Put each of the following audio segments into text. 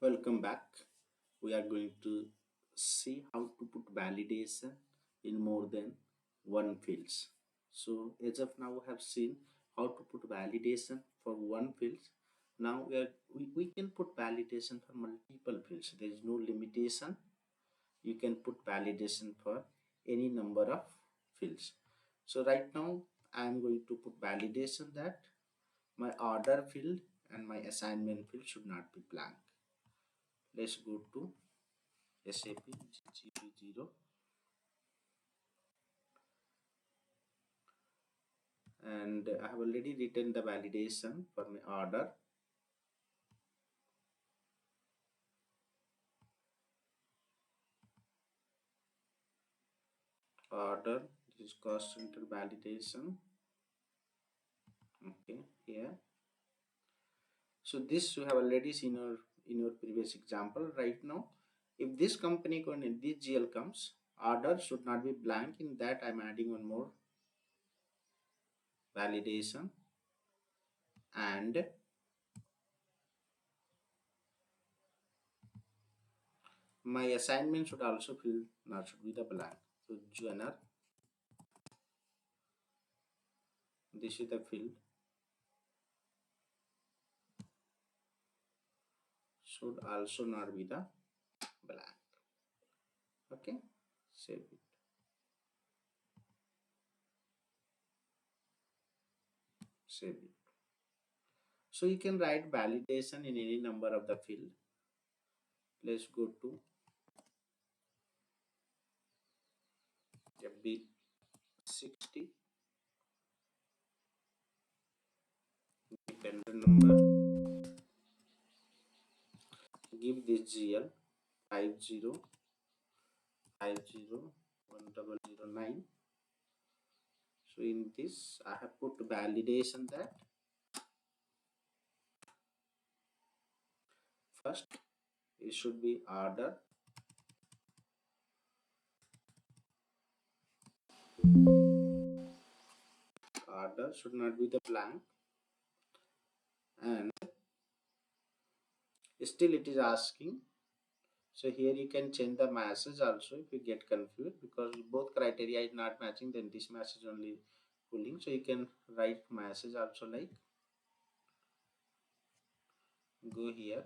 Welcome back. We are going to see how to put validation in more than one fields. So as of now we have seen how to put validation for one field. Now we can put validation for multiple fields. There is no limitation. You can put validation for any number of fields. So right now I am going to put validation that my order field and my assignment field should not be blank. Let's go to SAP GP0 and I have already written the validation for my order. This is cost center validation. Okay, here. So this you have already seen in your previous example. Right now, if this company this GL comes, order should not be blank. In that I'm adding one more validation, and my assignment should also fill not should be the blank. So joiner, this is the field, should also not be the blank. Okay, save it, save it. So you can write validation in any number of the field. Let's go to FB60, vendor number, give this GL 50501009. So in this I have put validation that first it should be order should not be the blank, and still it is asking. So here you can change the message also if you get confused, because both criteria is not matching, then this message only pulling. So you can write message also like, go here,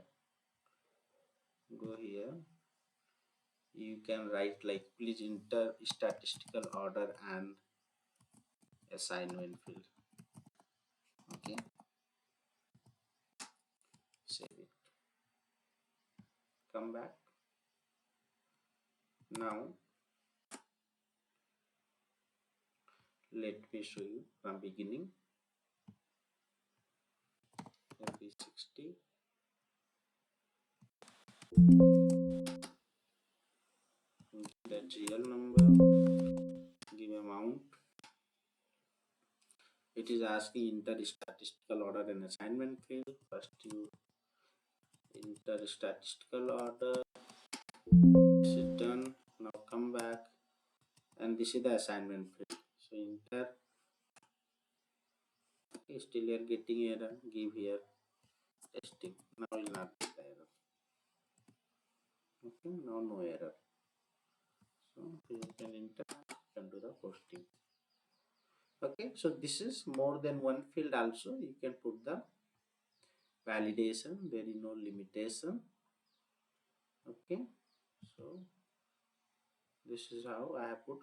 you can write like, please enter statistical order and assignment field. Okay, save it, come back. Now let me show you from beginning. FB60, the GL number, give amount. It is asking enter statistical order and assignment field. First you enter statistical order. This is done. Now come back, and this is the assignment field. So enter. Okay, still you are getting error. Give here testing. Now will not get the error. Okay, now no error. So you can enter and do the posting. Okay, so this is more than one field also. You can put the validation. There is no limitation. Okay, so this is how I have put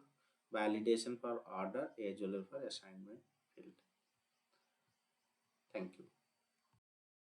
validation for order as well as for assignment field. Thank you.